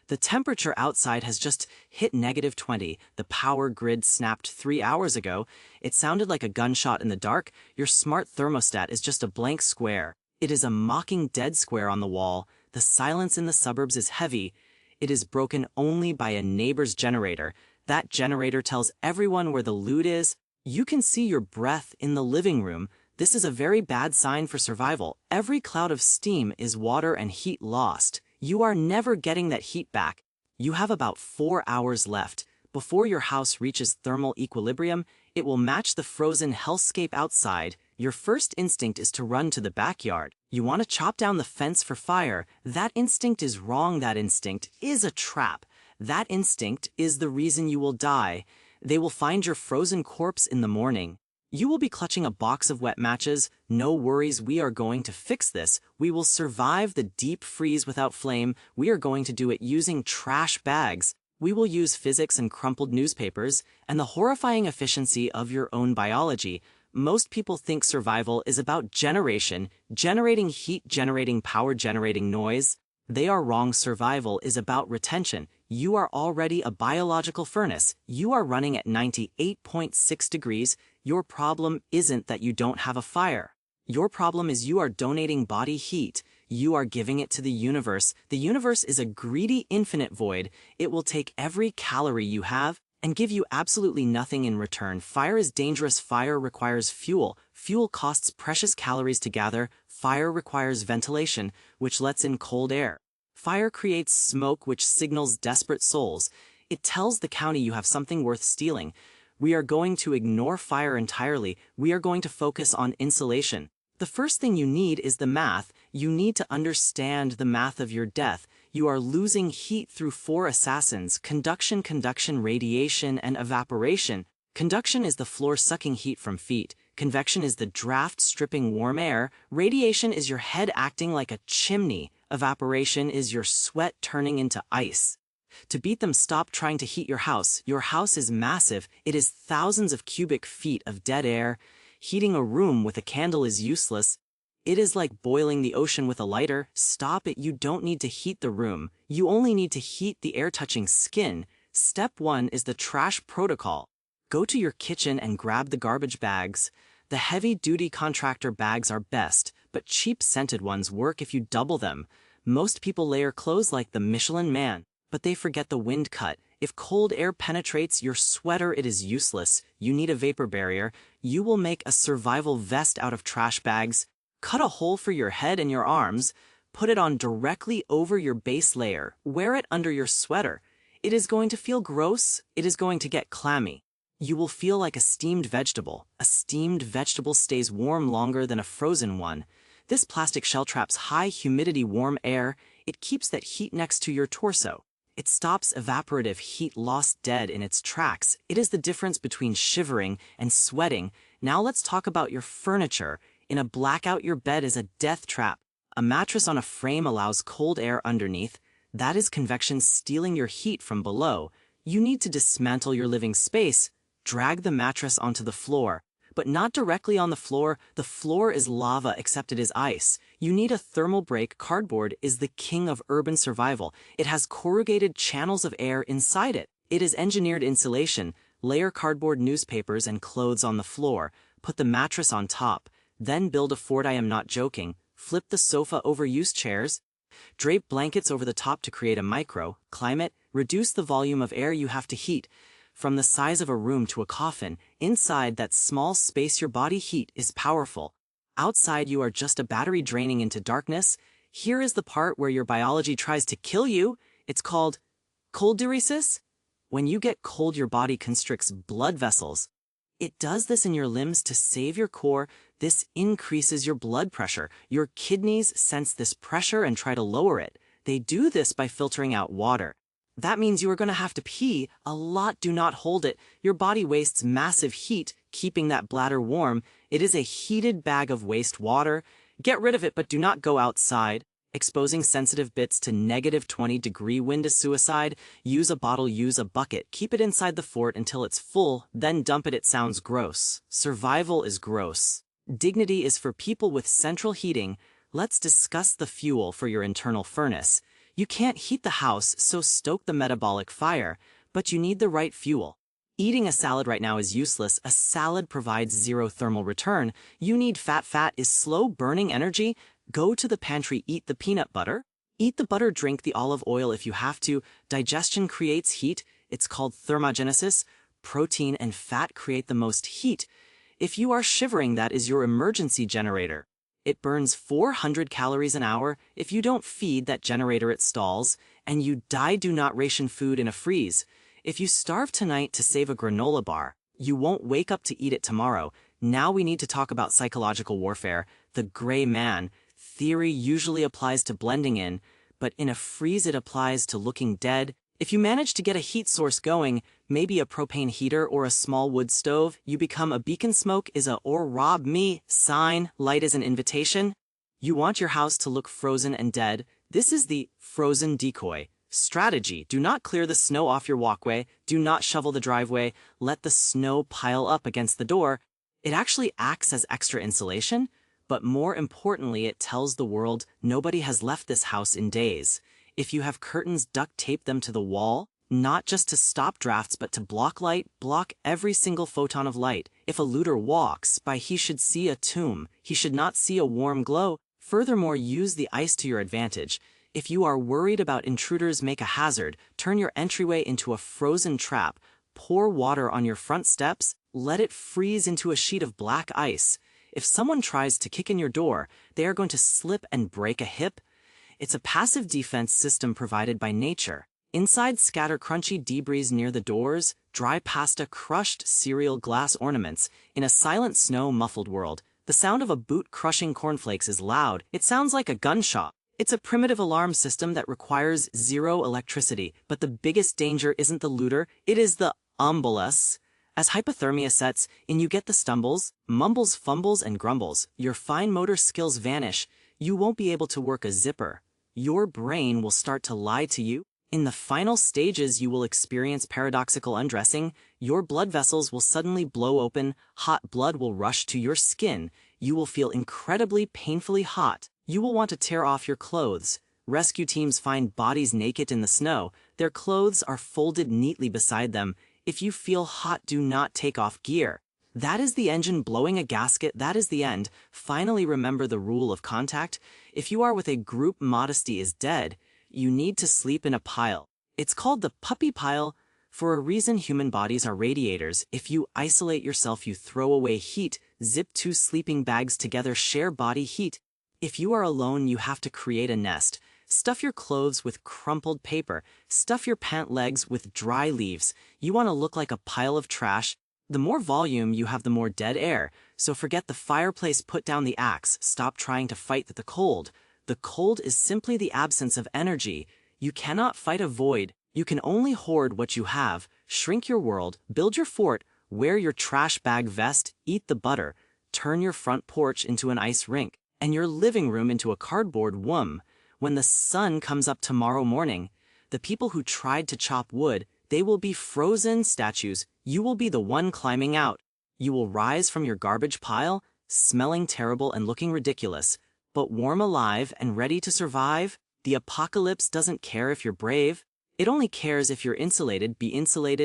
The temperature outside has just hit -20. The power grid snapped 3 hours ago. It sounded like a gunshot in the dark. Your smart thermostat is just a blank square. It is a mocking dead square on the wall. The silence in the suburbs is heavy. It is broken only by a neighbor's generator. That generator tells everyone where the loot is. You can see your breath in the living room. This is a very bad sign for survival. Every cloud of steam is water and heat lost. You are never getting that heat back. You have about 4 hours left. Before your house reaches thermal equilibrium, it will match the frozen hellscape outside. Your first instinct is to run to the backyard. You want to chop down the fence for fire. That instinct is wrong. That instinct is a trap. That instinct is the reason you will die. They will find your frozen corpse in the morning. You will be clutching a box of wet matches. No worries, we are going to fix this. We will survive the deep freeze without flame. We are going to do it using trash bags. We will use physics and crumpled newspapers, and the horrifying efficiency of your own biology. Most people think survival is about generation, generating heat, generating power, generating noise. They are wrong. Survival is about retention. You are already a biological furnace. You are running at 98.6 degrees. Your problem isn't that you don't have a fire. Your problem is you are donating body heat. You are giving it to the universe. The universe is a greedy infinite void. It will take every calorie you have and give you absolutely nothing in return. Fire is dangerous. Fire requires fuel. Fuel costs precious calories to gather. Fire requires ventilation, which lets in cold air. Fire creates smoke, which signals desperate souls. It tells the county you have something worth stealing. We are going to ignore fire entirely. We are going to focus on insulation. The first thing you need is the math. You need to understand the math of your death. You are losing heat through 4 assassins: conduction, radiation, and evaporation. Conduction is the floor sucking heat from feet. Convection is the draft stripping warm air. Radiation is your head acting like a chimney. Evaporation is your sweat turning into ice. To beat them, stop trying to heat your house. Your house is massive. It is thousands of cubic feet of dead air. Heating a room with a candle is useless. It is like boiling the ocean with a lighter. Stop it. You don't need to heat the room. You only need to heat the air touching skin. Step 1 is the trash protocol. Go to your kitchen and grab the garbage bags. The heavy-duty contractor bags are best, but cheap scented ones work if you double them. Most people layer clothes like the Michelin Man, but they forget the wind cut. If cold air penetrates your sweater, it is useless. You need a vapor barrier. You will make a survival vest out of trash bags. Cut a hole for your head and your arms. Put it on directly over your base layer. Wear it under your sweater. It is going to feel gross. It is going to get clammy. You will feel like a steamed vegetable. A steamed vegetable stays warm longer than a frozen one. This plastic shell traps high humidity warm air. It keeps that heat next to your torso. It stops evaporative heat loss dead in its tracks. It is the difference between shivering and sweating. Now let's talk about your furniture. In a blackout, your bed is a death trap. A mattress on a frame allows cold air underneath. That is convection stealing your heat from below. You need to dismantle your living space. Drag the mattress onto the floor, but not directly on the floor. The floor is lava except it is ice. You need a thermal break. Cardboard is the king of urban survival. It has corrugated channels of air inside it. It is engineered insulation. Layer cardboard, newspapers, and clothes on the floor. Put the mattress on top. Then build a fort. I am not joking. Flip the sofa over used chairs. Drape blankets over the top to create a micro-climate. Reduce the volume of air you have to heat. From the size of a room to a coffin, inside that small space your body heat is powerful. Outside you are just a battery draining into darkness. Here is the part where your biology tries to kill you. It's called colduresis. When you get cold, your body constricts blood vessels. It does this in your limbs to save your core. This increases your blood pressure. Your kidneys sense this pressure and try to lower it. They do this by filtering out water. That means you are going to have to pee a lot. Do not hold it. Your body wastes massive heat, keeping that bladder warm. It is a heated bag of waste water. Get rid of it, but do not go outside. Exposing sensitive bits to -20-degree wind is suicide. Use a bottle, use a bucket. Keep it inside the fort until it's full, then dump it. It sounds gross. Survival is gross. Dignity is for people with central heating. Let's discuss the fuel for your internal furnace. You can't heat the house, so stoke the metabolic fire, but you need the right fuel. Eating a salad right now is useless. A salad provides zero thermal return. You need fat. Fat is slow-burning energy. Go to the pantry, eat the peanut butter. Eat the butter, drink the olive oil if you have to. Digestion creates heat. It's called thermogenesis. Protein and fat create the most heat. If you are shivering, that is your emergency generator. It burns 400 calories an hour. If you don't feed that generator, it stalls, and you die. Do not ration food in a freeze. If you starve tonight to save a granola bar, you won't wake up to eat it tomorrow. Now we need to talk about psychological warfare. The gray man theory usually applies to blending in, but in a freeze it applies to looking dead. If you manage to get a heat source going, maybe a propane heater or a small wood stove, you become a beacon. Smoke is a "or rob me" sign, light is an invitation. You want your house to look frozen and dead. This is the frozen decoy strategy. Do not clear the snow off your walkway. Do not shovel the driveway. Let the snow pile up against the door. It actually acts as extra insulation, but more importantly, it tells the world nobody has left this house in days. If you have curtains, duct tape them to the wall, not just to stop drafts, but to block light. Block every single photon of light. If a looter walks by, he should see a tomb. He should not see a warm glow. Furthermore, use the ice to your advantage. If you are worried about intruders, make a hazard. Turn your entryway into a frozen trap. Pour water on your front steps. Let it freeze into a sheet of black ice. If someone tries to kick in your door, they are going to slip and break a hip. It's a passive defense system provided by nature. Inside, scatter crunchy debris near the doors, dry pasta, crushed cereal, glass ornaments. In a silent, snow-muffled world, the sound of a boot crushing cornflakes is loud. It sounds like a gunshot. It's a primitive alarm system that requires zero electricity, but the biggest danger isn't the looter, it is the umbolus. As hypothermia sets in, you get the stumbles, mumbles, fumbles, and grumbles. Your fine motor skills vanish. You won't be able to work a zipper. Your brain will start to lie to you. In the final stages, you will experience paradoxical undressing. Your blood vessels will suddenly blow open. Hot blood will rush to your skin. You will feel incredibly painfully hot. You will want to tear off your clothes. Rescue teams find bodies naked in the snow. Their clothes are folded neatly beside them. If you feel hot, do not take off gear. That is the engine blowing a gasket. That is the end. Finally, remember the rule of contact. If you are with a group, modesty is dead. You need to sleep in a pile. It's called the puppy pile. For a reason, human bodies are radiators. If you isolate yourself, you throw away heat. Zip 2 sleeping bags together, share body heat. If you are alone, you have to create a nest. Stuff your clothes with crumpled paper. Stuff your pant legs with dry leaves. You want to look like a pile of trash. The more volume you have, the more dead air. So forget the fireplace, put down the axe. Stop trying to fight the cold. The cold is simply the absence of energy. You cannot fight a void. You can only hoard what you have. Shrink your world, build your fort, wear your trash bag vest, eat the butter, turn your front porch into an ice rink, and your living room into a cardboard womb. When the sun comes up tomorrow morning, the people who tried to chop wood, they will be frozen statues. You will be the one climbing out. You will rise from your garbage pile, smelling terrible and looking ridiculous, but warm, alive, and ready to survive. The apocalypse doesn't care if you're brave. It only cares if you're insulated. Be insulated.